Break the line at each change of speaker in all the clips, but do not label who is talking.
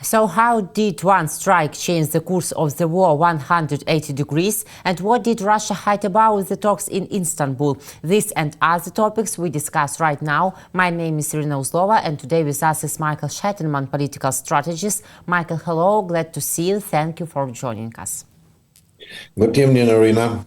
So how did one strike change the course of the war 180 degrees? And what did Russia hide about the talks in Istanbul? This and other topics we discuss right now. My name is Irina Uzlova, and today with us is Michael Sheitelman, political strategist. Michael, hello, glad to see you. Thank you for joining us.
Good evening, Irina.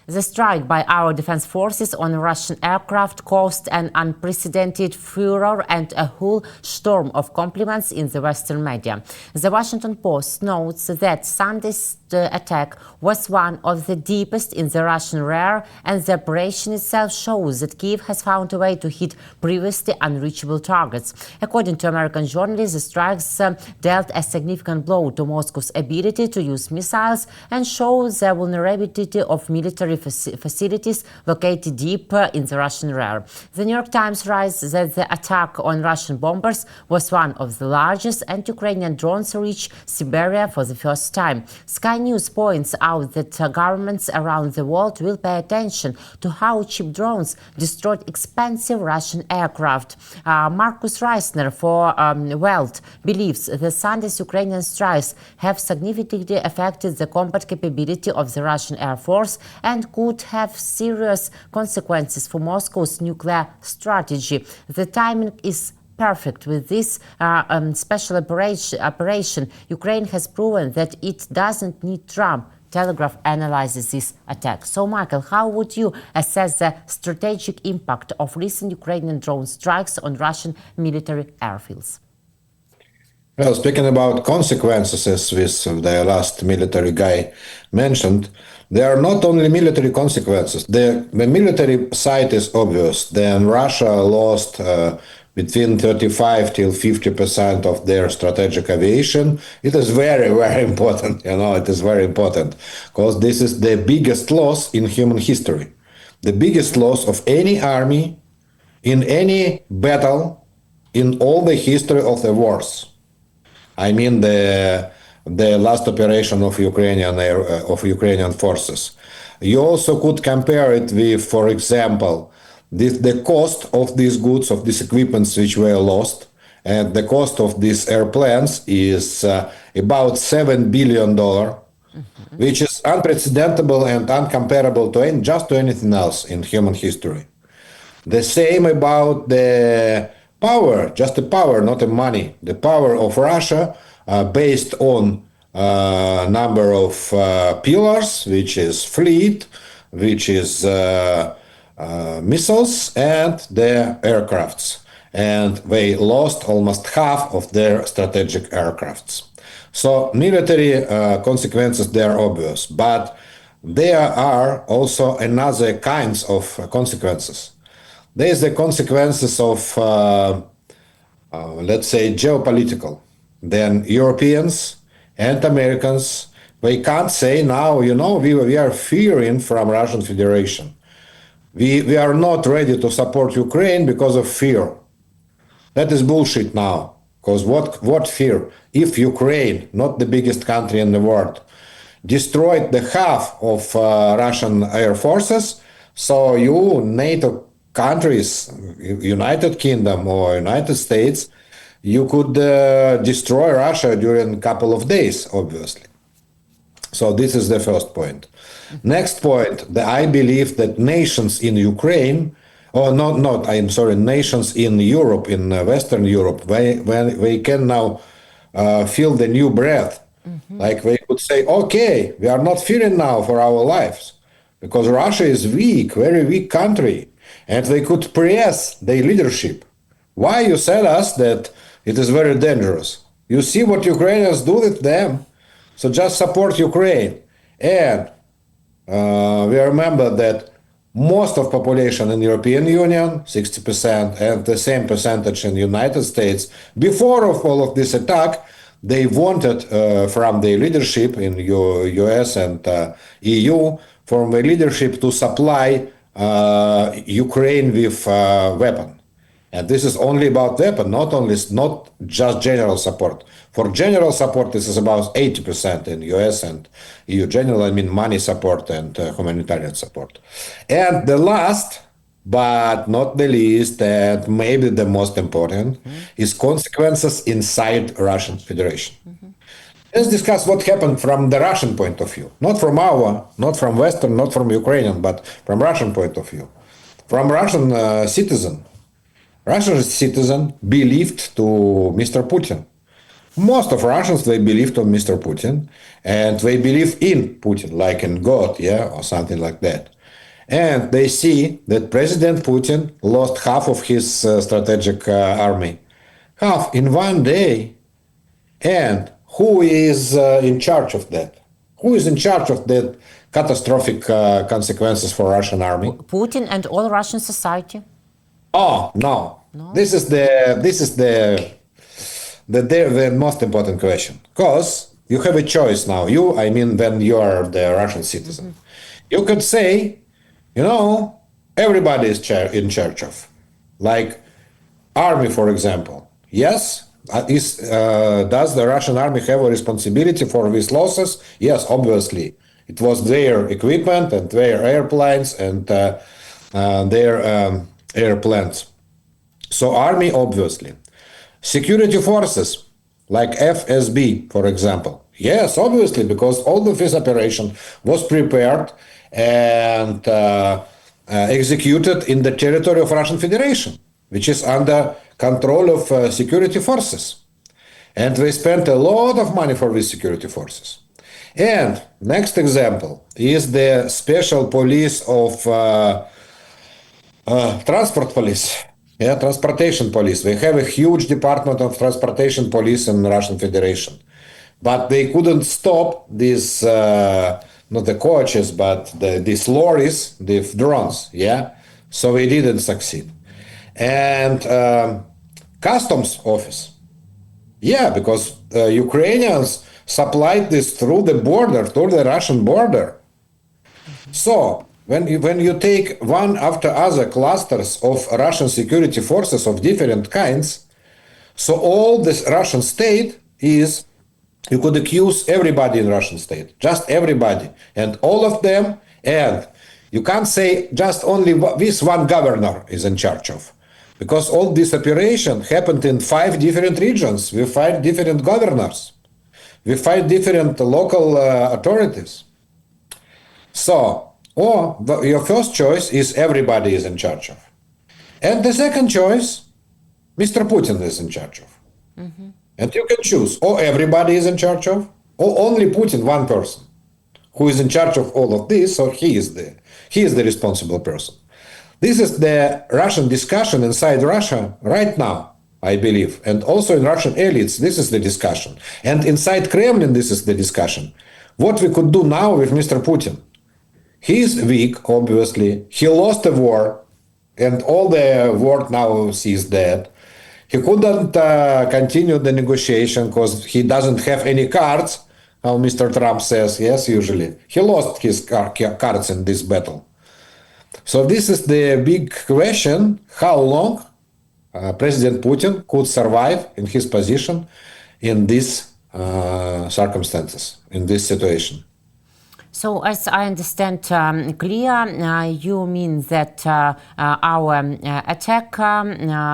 The strike by our defense forces on Russian aircraft caused an unprecedented furor and a whole storm of compliments in the Western media. The Washington Post notes that Sunday's attack was one of the deepest in the Russian rear, and the operation itself shows that Kyiv has found a way to hit previously unreachable targets. According to American journalists, the strikes dealt a significant blow to Moscow's ability to use missiles and shows the vulnerability of military facilities located deep in the Russian rear. The New York Times writes that the attack on Russian bombers was one of the largest, and Ukrainian drones reached Siberia for the first time. Sky News points out that governments around the world will pay attention to how cheap drones destroyed expensive Russian aircraft. Marcus Reisner for Welt believes the Sunday's Ukrainian strikes have significantly affected the combat capability of the Russian Air Force and could have serious consequences for Moscow's nuclear strategy. The timing is perfect. With this special operation, Ukraine has proven that it doesn't need Trump. Telegraph analyzes this attack. So, Michael, how would you assess the strategic impact of recent Ukrainian drone strikes on Russian military airfields?
Well, speaking about consequences, as with the last military guy mentioned, there are not only military consequences. The military side is obvious. Then Russia lost between 35 till 50% of their strategic aviation. It is very, very important. It is very important because this is the biggest loss in human history. The biggest loss of any army in any battle in all the history of the wars. I mean the last operation of Ukrainian forces. You also could compare it with, for example, the cost of these goods, of these equipments which were lost, and the cost of these airplanes is about $7 billion, which is unprecedented and uncomparable to just to anything else in human history. The same about the power, just the power, not the money. The power of Russia based on number of pillars, which is fleet, which is missiles, and the aircrafts. And they lost almost half of their strategic aircrafts. So military consequences, they are obvious, but there are also another kinds of consequences. There is the consequences of, let's say, geopolitical. Then Europeans and Americans, they can't say now, we are fearing from Russian Federation. We are not ready to support Ukraine because of fear. That is bullshit now. Because what fear? If Ukraine, not the biggest country in the world, destroyed the half of Russian air forces, so you, NATO countries, United Kingdom or United States, you could destroy Russia during a couple of days, obviously. So this is the first point. Next point, I believe that nations in Ukraine, nations in Europe, in Western Europe, they can now feel the new breath. Like they could say, okay, we are not fearing now for our lives because Russia is weak, very weak country. And they could press their leadership. Why you said us that it is very dangerous? You see what Ukrainians do with them. So just support Ukraine. And we remember that most of population in European Union, 60%, and the same percentage in the United States, before of all of this attack, they wanted from the leadership in US and EU, from the leadership to supply Ukraine with weapon. And this is only about weapon, not just general support. For general support, this is about 80% in US and EU general, money support and humanitarian support. And the last but not the least, and maybe the most important, is consequences inside Russian Federation. Let's discuss what happened from the Russian point of view, not from Western, not from Ukrainian, but from Russian point of view. From Russian citizen. Russian citizen believed to Mr. Putin. Most of Russians, they believed on Mr. Putin, and they believe in Putin, like in God, or something like that. And they see that President Putin lost half of his strategic army. Half in one day. And who is in charge of that? Who is in charge of that catastrophic consequences for Russian army?
Putin and all Russian society.
Oh no. This is the most important question. Because you have a choice now. When you are the Russian citizen, you could say, everybody is in charge of, like army, for example. Yes. Does the Russian army have a responsibility for these losses? Yes, obviously. It was their equipment and their airplanes and their airplanes. So army, obviously. Security forces, like FSB, for example. Yes, obviously, because all of this operation was prepared and executed in the territory of Russian Federation, which is under control of security forces. And they spent a lot of money for these security forces. And next example is the special police of transport police. Transportation police. They have a huge department of transportation police in Russian Federation. But they couldn't stop these, not the coaches, but these lorries, the drones, So they didn't succeed. And customs office. Because Ukrainians supplied this through the border, through the Russian border. So when you take one after other clusters of Russian security forces of different kinds, so all this Russian state is, you could accuse everybody in Russian state, just everybody, and all of them, and you can't say just only this one governor is in charge of. Because all this operation happened in 5 different regions, with 5 different governors, with 5 different local authorities. So, your first choice is everybody is in charge of. And the second choice, Mr. Putin is in charge of. And you can choose, or everybody is in charge of, or only Putin, one person, who is in charge of all of this, or he is the responsible person. This is the Russian discussion inside Russia right now, I believe. And also in Russian elites, this is the discussion. And inside Kremlin, this is the discussion. What we could do now with Mr. Putin. He is weak, obviously. He lost the war, and all the world now sees that. He couldn't continue the negotiation because he doesn't have any cards, how Mr. Trump says, yes, usually. He lost his cards in this battle. So this is the big question, how long President Putin could survive in his position in these circumstances, in this situation.
So, as I understand clear, you mean that our attack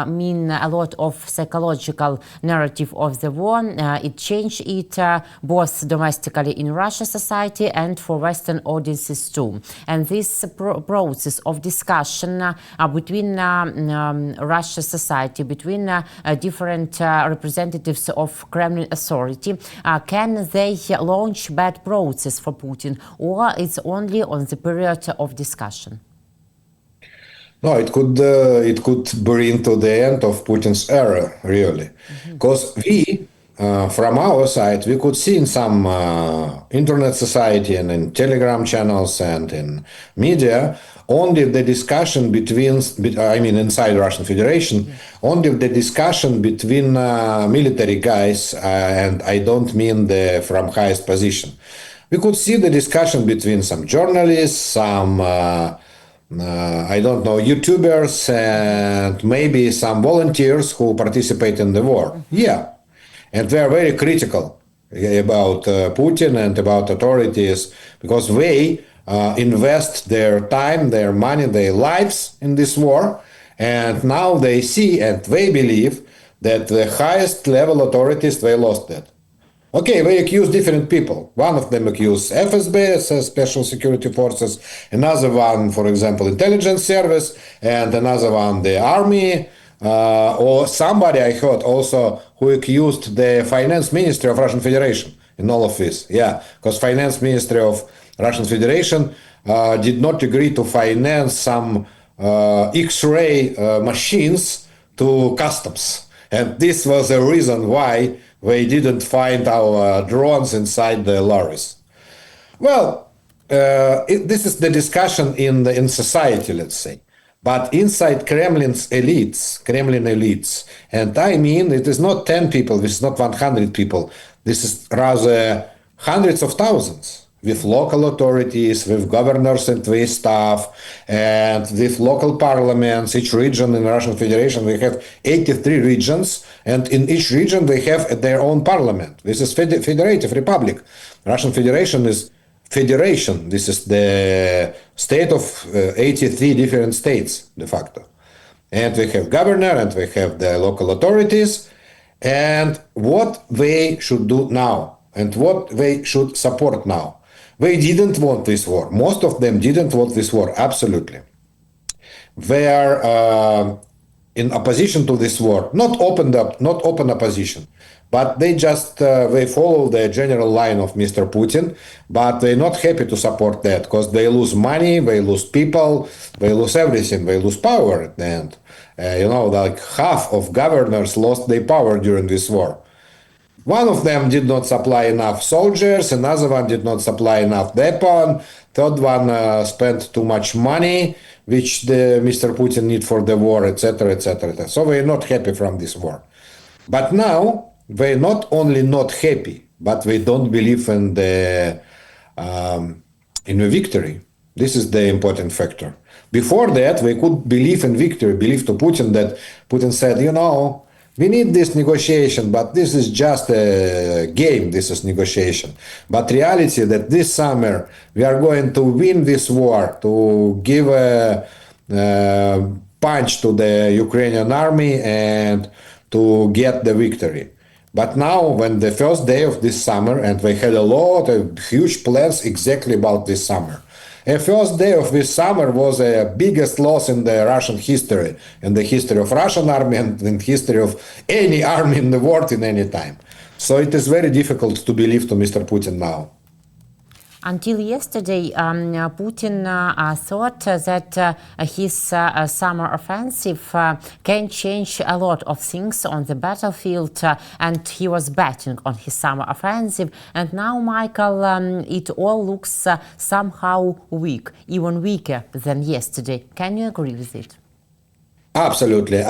mean a lot of psychological narrative of the war. It changed it both domestically in Russian society and for Western audiences too. And this process of discussion between Russian society, between different representatives of Kremlin authority, can they launch bad process for Putin? Or it's only on the period of discussion?
No, it could bring to the end of Putin's era, really. Because we, from our side, we could see in some internet society and in Telegram channels and in media, only the discussion between, inside Russian Federation, only the discussion between military guys, and I don't mean from highest position. We could see the discussion between some journalists, some, YouTubers, and maybe some volunteers who participate in the war. And they are very critical about Putin and about authorities because they invest their time, their money, their lives in this war. And now they see and they believe that the highest level authorities, they lost that. Okay, they accuse different people. One of them accused FSB, Special Security Forces, another one, for example, intelligence service, and another one, the army, or somebody I heard also who accused the finance ministry of Russian Federation in all of this. Yeah, because finance ministry of Russian Federation did not agree to finance some X-ray machines to customs. And this was the reason why they didn't find our drones inside the lorries. Well, this is the discussion in society, let's say. But inside Kremlin elites, and I mean, it is not 10 people, this is not 100 people, this is rather hundreds of thousands, with local authorities, with governors and their staff, and with local parliaments. Each region in the Russian Federation, we have 83 regions, and in each region they have their own parliament. This is federative republic. Russian Federation is federation. This is the state of 83 different states, de facto. And we have governor, and we have the local authorities, and what they should do now, and what they should support now. They didn't want this war. Most of them didn't want this war, absolutely. They are in opposition to this war, not open opposition, but they just they follow the general line of Mr. Putin, but they're not happy to support that because they lose money, they lose people, they lose everything, they lose power at the end. Like half of governors lost their power during this war. One of them did not supply enough soldiers, another one did not supply enough weapon, third one spent too much money, which Mr. Putin need for the war, etc., etc. So we're not happy from this war. But now, they're not only not happy, but they don't believe in the victory. This is the important factor. Before that, they could believe in victory, believe to Putin that Putin said, we need this negotiation, but this is just a game, this is negotiation. But reality that this summer we are going to win this war, to give a punch to the Ukrainian army and to get the victory. But now, when the first day of this summer, and we had a lot of huge plans exactly about this summer. The first day of this summer was the biggest loss in the Russian history, in the history of Russian army and in the history of any army in the world in any time. So it is very difficult to believe to Mr. Putin now.
Until yesterday, Putin thought that his summer offensive can change a lot of things on the battlefield, and he was betting on his summer offensive. And now, Michael, it all looks somehow weak, even weaker than yesterday. Can you agree with it?
Absolutely.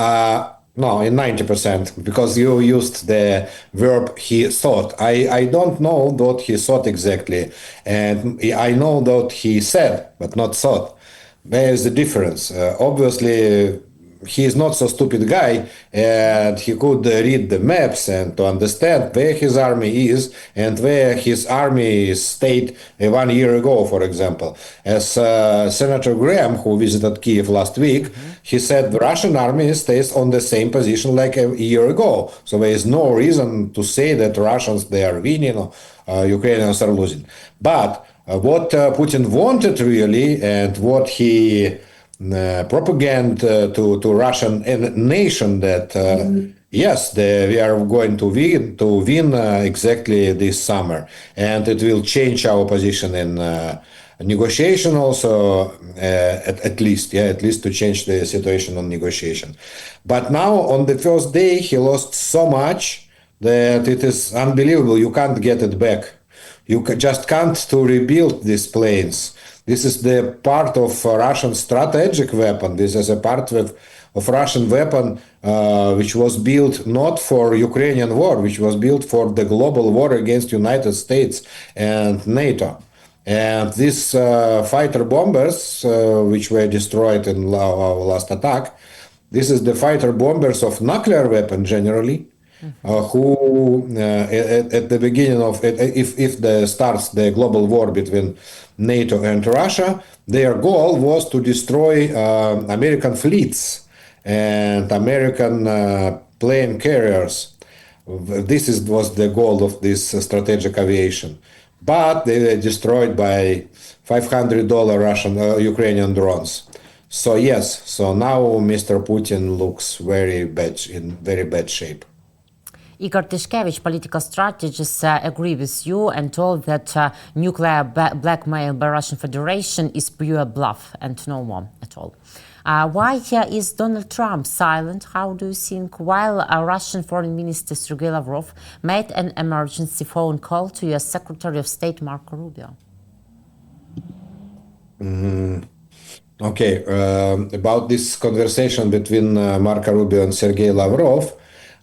No, in 90%, because you used the verb he thought. I don't know what he thought exactly, and I know what he said, but not thought. There is a difference. Obviously, he is not so stupid guy, and he could read the maps and to understand where his army is and where his army stayed 1 year ago, for example. As Senator Graham, who visited Kyiv last week, he said the Russian army stays on the same position like a year ago. So there is no reason to say that Russians, they are winning or Ukrainians are losing. But what Putin wanted really, and what he propaganda to Russian nation that yes, we are going to win exactly this summer, and it will change our position in negotiation also, at least to change the situation on negotiation. But now on the first day he lost so much that it is unbelievable. You can't get it back. You just can't to rebuild these planes. This is the part of Russian strategic weapon. This is a part of Russian weapon which was built not for Ukrainian war, which was built for the global war against United States and NATO. And these fighter bombers, which were destroyed in our last attack, this is the fighter bombers of nuclear weapon generally, who at the beginning of if the starts the global war between NATO and Russia, their goal was to destroy American fleets and American plane carriers. Was the goal of this strategic aviation, but they were destroyed by $500 Russian Ukrainian drones. So yes, so now Mr. Putin looks in very bad shape.
Igor Tishkevich, political strategist, agree with you and told that nuclear blackmail by Russian Federation is pure bluff and no more at all. Why is Donald Trump silent? How do you think? While Russian Foreign Minister Sergei Lavrov made an emergency phone call to U.S. Secretary of State Marco Rubio.
Okay, about this conversation between Marco Rubio and Sergei Lavrov.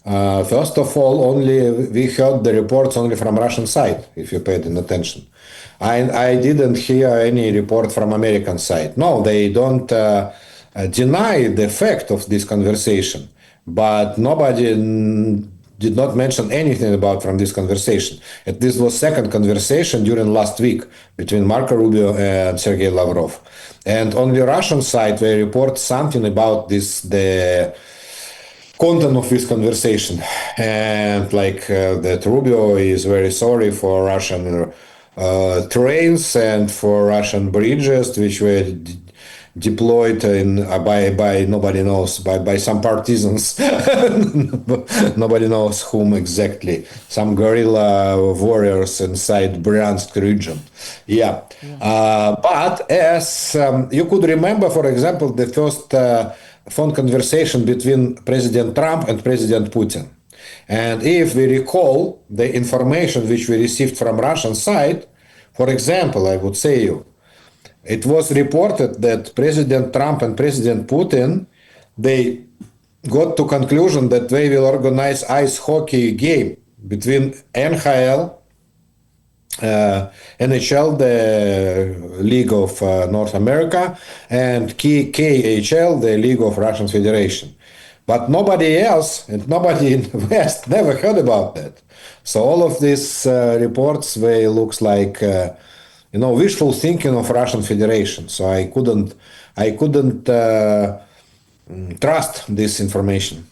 First of all, we heard the reports only from Russian side, if you paid attention. I didn't hear any report from American side. No, they don't deny the fact of this conversation, but nobody did not mention anything about from this conversation. This was second conversation during last week between Marco Rubio and Sergei Lavrov. And on the Russian side, they report something about the content of this conversation, and that Rubio is very sorry for Russian trains and for Russian bridges which were deployed by nobody knows, by some partisans. Nobody knows whom exactly, some guerrilla warriors inside Bryansk region. But as you could remember, for example, the first phone conversation between President Trump and President Putin. And if we recall the information which we received from Russian side, for example, I would say it was reported that President Trump and President Putin, they got to conclusion that they will organize ice hockey game between NHL, NHL, the League of North America, and KHL, the League of Russian Federation. But nobody else and nobody in the West never heard about that. So all of these reports, they looks like wishful thinking of Russian Federation. So I couldn't trust this information.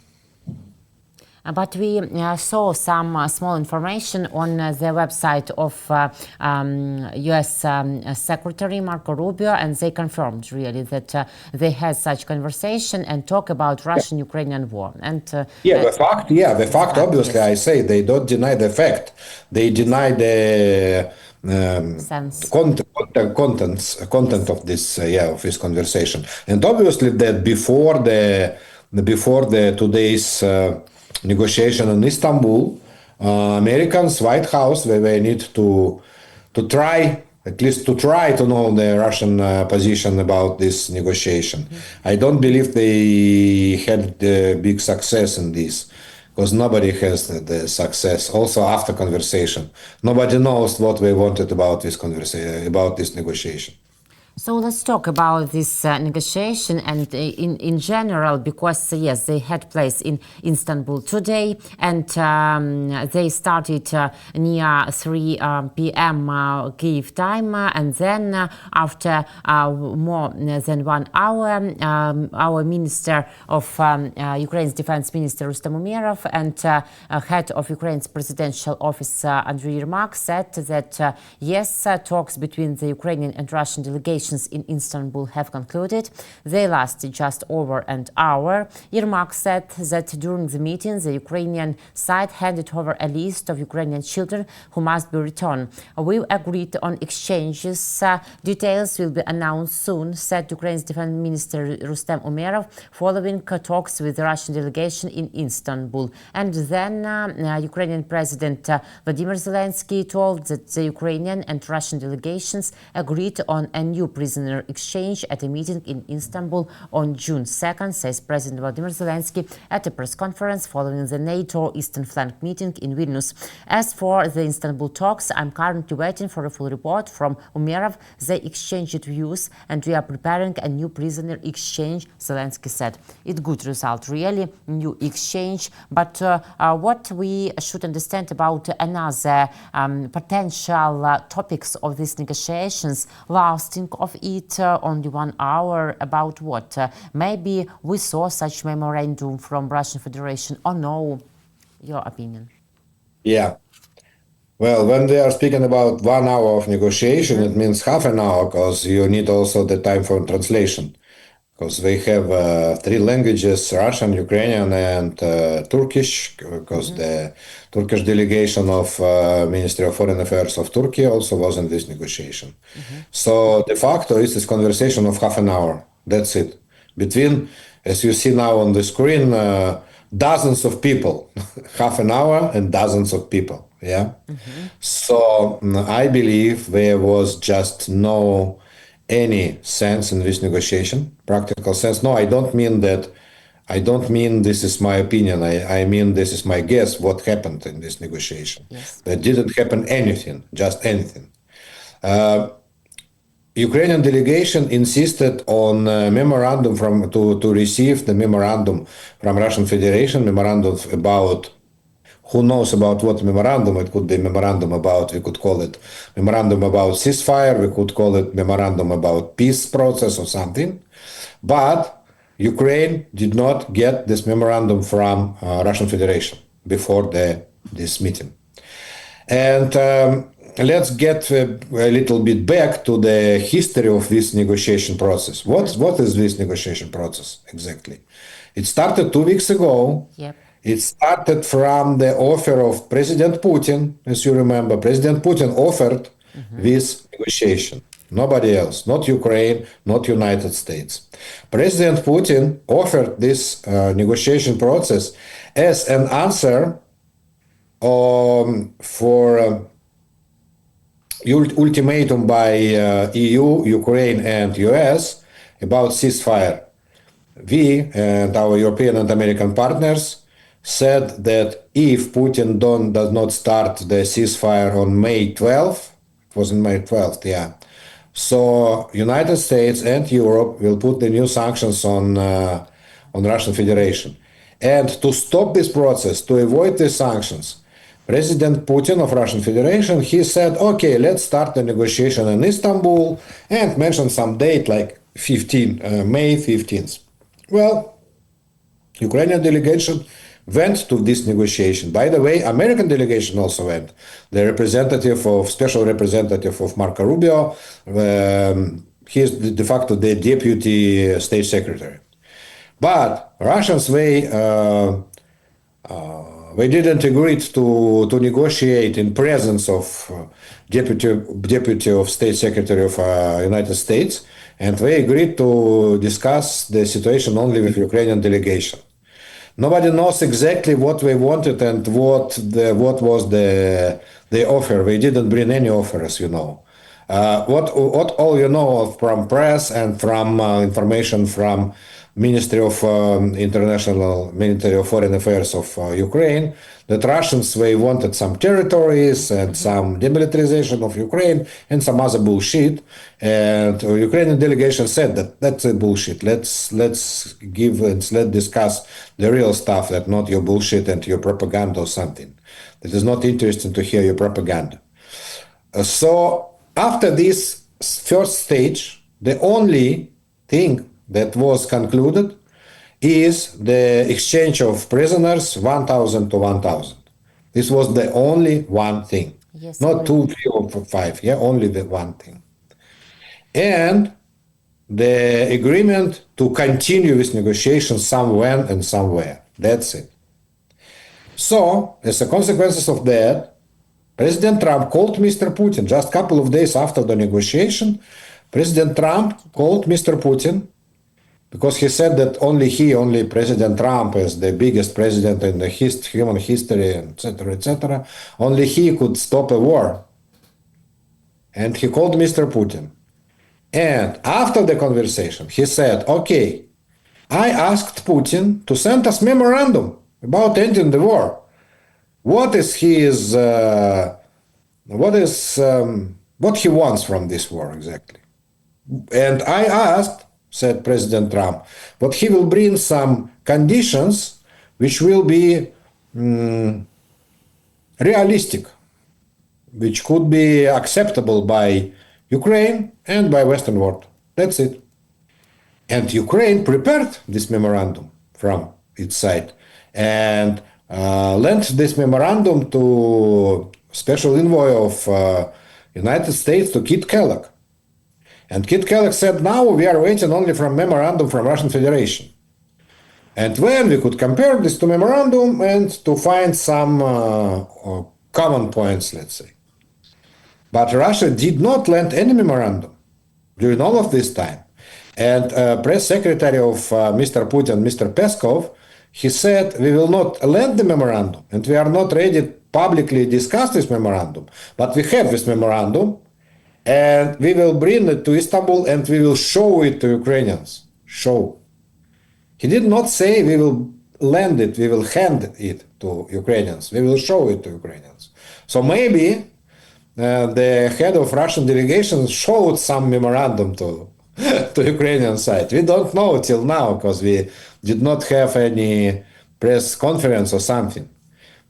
But we saw some small information on the website of U.S. Secretary Marco Rubio, and they confirmed really that they had such conversation and talk about Russian-Ukrainian war. And
the fact. Obviously, yes. I say they don't deny the fact. They deny the content of this of this conversation. And obviously that before the today's negotiation in Istanbul, Americans, White House, they need to try to know the Russian position about this negotiation. I don't believe they had big success in this, because nobody has the success. Also after conversation, nobody knows what they wanted about this conversation, about this negotiation.
So let's talk about this negotiation and in general, because yes, they had place in Istanbul today, and they started near 3 p.m. Kyiv time, and then after more than 1 hour, our Minister of Ukraine's Defense Minister Rustem Umerov and head of Ukraine's presidential office Andriy Yermak said that yes, talks between the Ukrainian and Russian delegations in Istanbul have concluded. They lasted just over an hour. Yermak said that during the meeting, the Ukrainian side handed over a list of Ukrainian children who must be returned. We agreed on exchanges. Details will be announced soon, said Ukraine's Defense Minister Rustem Umerov, following talks with the Russian delegation in Istanbul. And then Ukrainian President Vladimir Zelensky told that the Ukrainian and Russian delegations agreed on a new prisoner exchange at a meeting in Istanbul on June 2nd, says President Volodymyr Zelensky at a press conference following the NATO Eastern Flank meeting in Vilnius. As for the Istanbul talks, I'm currently waiting for a full report from Umerov. They exchanged views and we are preparing a new prisoner exchange, Zelensky said. It's good result, really, new exchange. But what we should understand about another potential topics of these negotiations, lasting of it only 1 hour, about what? Maybe we saw such memorandum from Russian Federation or no? Your opinion?
Yeah. Well, when they are speaking about 1 hour of negotiation, it means half an hour, because you need also the time for translation. Because they have 3 languages, Russian, Ukrainian, and Turkish, because the Turkish delegation of Ministry of Foreign Affairs of Turkey also was in this negotiation. So de facto, it's this conversation of half an hour. That's it. Between, as you see now on the screen, dozens of people, half an hour and dozens of people. Yeah. So I believe there was just no any sense in this negotiation, practical sense. No, I don't mean that. I don't mean this is my opinion. I mean this is my guess what happened in this negotiation.
Yes.
There didn't happen anything, just anything. Ukrainian delegation insisted on memorandum to receive the memorandum from Russian Federation, memorandum about. Who knows about what memorandum? It could be memorandum about, we could call it memorandum about ceasefire, we could call it memorandum about peace process or something. But Ukraine did not get this memorandum from Russian Federation before this meeting. And let's get a little bit back to the history of this negotiation process. What is this negotiation process exactly? It started 2 weeks ago.
Yep.
It started from the offer of President Putin. As you remember, President Putin offered this negotiation. Nobody else, not Ukraine, not United States. President Putin offered this negotiation process as an answer for ultimatum by EU, Ukraine, and US about ceasefire. We and our European and American partners said that if Putin does not start the ceasefire on May 12th, it was on May 12th, yeah. So United States and Europe will put the new sanctions on Russian Federation. And to stop this process, to avoid these sanctions, President Putin of Russian Federation, he said, okay, let's start the negotiation in Istanbul, and mentioned some date like May 15th. Well, Ukrainian delegation went to this negotiation. By the way, American delegation also went. The special representative of Marco Rubio, he is de facto the deputy state secretary. But Russians, they didn't agree to negotiate in presence of deputy of state secretary of United States, and they agreed to discuss the situation only with Ukrainian delegation. Nobody knows exactly what they wanted and what was the offer. They didn't bring any offer, as you know. What all you know from press and from information from Ministry of Ministry of Foreign Affairs of Ukraine, that Russians, they wanted some territories and some demilitarization of Ukraine and some other bullshit. And Ukrainian delegation said that that's a bullshit. Let's discuss the real stuff, that not your bullshit and your propaganda or something. It is not interesting to hear your propaganda. So after this first stage, the only thing that was concluded is the exchange of prisoners, 1,000 to 1,000. This was the only one thing.
Yes,
not 2, 3, or 5. Yeah, only the one thing. And the agreement to continue this negotiation somewhere and somewhere. That's it. So, as a consequence of that, President Trump called Mr. Putin just a couple of days after the negotiation. President Trump called Mr. Putin because he said that only President Trump, as the biggest president in the human history, etc., only he could stop a war. And he called Mr. Putin. And after the conversation, he said, okay, I asked Putin to send us memorandum about ending the war. What is his, what he wants from this war exactly? And I asked, said President Trump, but he will bring some conditions which will be realistic, which could be acceptable by Ukraine and by Western world. That's it. And Ukraine prepared this memorandum from its side and lent this memorandum to special envoy of United States to Kit Kellogg. And Kit Kellogg said, now we are waiting only for memorandum from Russian Federation. And when we could compare this to memorandum and to find some common points, let's say. But Russia did not lend any memorandum during all of this time. And press secretary of Mr. Putin, Mr. Peskov, he said, we will not lend the memorandum and we are not ready to publicly discuss this memorandum. But we have this memorandum and we will bring it to Istanbul and we will show it to Ukrainians. Show. He did not say we will lend it, we will hand it to Ukrainians. We will show it to Ukrainians. So maybe the head of Russian delegation showed some memorandum to Ukrainian side. We don't know till now because we did not have any press conference or something.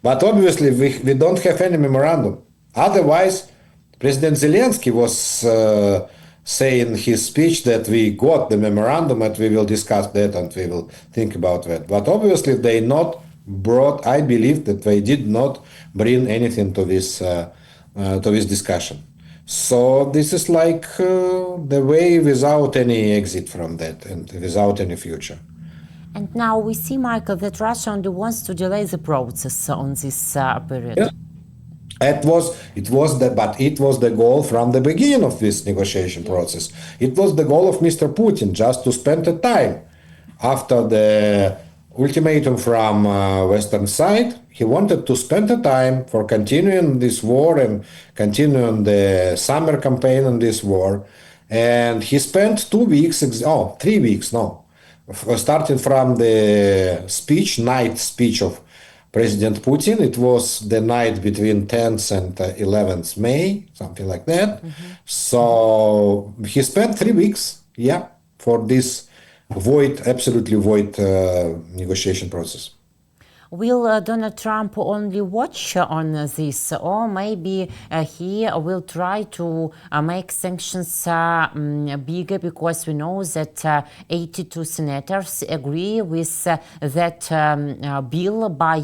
But obviously we don't have any memorandum. Otherwise, President Zelensky was saying in his speech that we got the memorandum and we will discuss that and we will think about that. But obviously they not brought, I believe that they did not bring anything to this discussion. So this is like the way without any exit from that and without any future.
And now we see, Michael, that Russia only wants to delay the process on this period.
Yeah. It was the goal from the beginning of this negotiation process. It was the goal of Mr. Putin just to spend the time after the ultimatum from Western side. He wanted to spend the time for continuing this war and continuing the summer campaign on this war. And he spent 3 weeks, starting from the night speech of President Putin. It was the night between 10th and 11th May, something like that. Mm-hmm. So he spent 3 weeks, for this absolutely void negotiation process.
Will Donald Trump only watch on this, or maybe he will try to make sanctions bigger, because we know that 82 senators agree with that bill by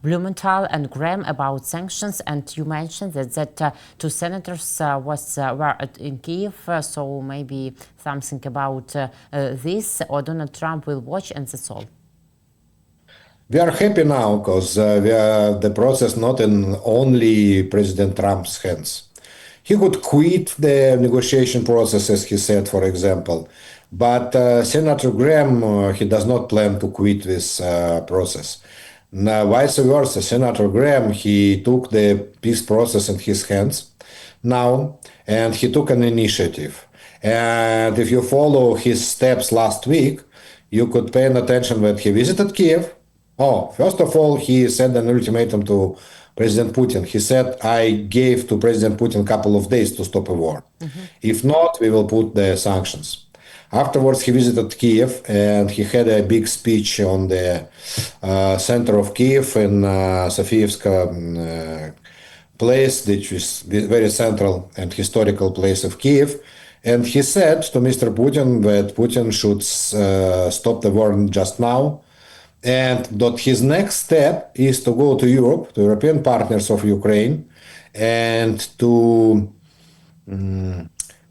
Blumenthal and Graham about sanctions, and you mentioned that 2 senators were in Kyiv, so maybe something about this, or Donald Trump will watch and that's all.
We are happy now because the process not in only President Trump's hands. He could quit the negotiation process, as he said, for example. But Senator Graham, he does not plan to quit this process. Now, vice versa, Senator Graham, he took the peace process in his hands now, and he took an initiative. And if you follow his steps last week, you could pay attention that he visited Kyiv. First of all, he sent an ultimatum to President Putin. He said, I gave to President Putin a couple of days to stop a war. Mm-hmm. If not, we will put the sanctions. Afterwards, he visited Kyiv and he had a big speech on the center of Kyiv in Sofievska place, which is very central and historical place of Kyiv. And he said to Mr. Putin that Putin should stop the war just now. And that his next step is to go to Europe, to European partners of Ukraine, and to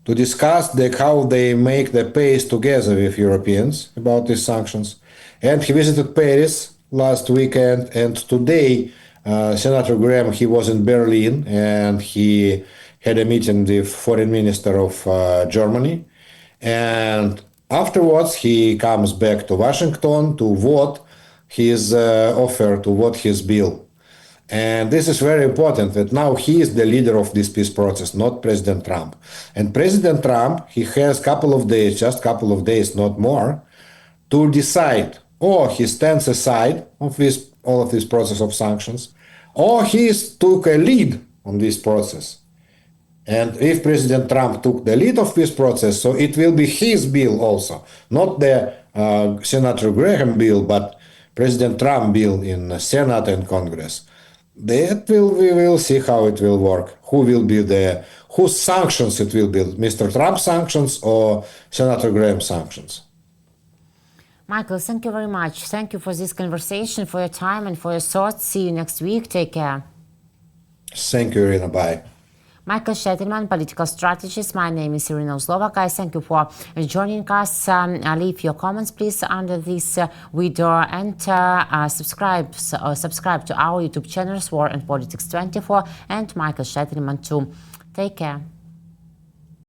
discuss how they make the pace together with Europeans about these sanctions. And he visited Paris last weekend, and today Senator Graham, he was in Berlin, and he had a meeting with Foreign Minister of Germany. And afterwards, he comes back to Washington to vote his offer, to vote his bill. And this is very important that now he is the leader of this peace process, not President Trump. And President Trump, he has couple of days, just couple of days, not more, to decide, or he stands aside of all of this process of sanctions, or he took a lead on this process. And if President Trump took the lead of this process, so it will be his bill also, not the Senator Graham bill, but President Trump bill in the Senate and Congress. We will see how it will work. Whose sanctions it will be, Mr. Trump sanctions or Senator Graham sanctions.
Michael, thank you very much. Thank you for this conversation, for your time and for your thoughts. See you next week. Take care.
Thank you, Irina. Bye.
Michael Sheitelman, political strategist. My name is Irina Uzlova. Guys, thank you for joining us. Leave your comments, please, under this video, and subscribe to our YouTube channels, War and Politics 24, and Michael Sheitelman too. Take care.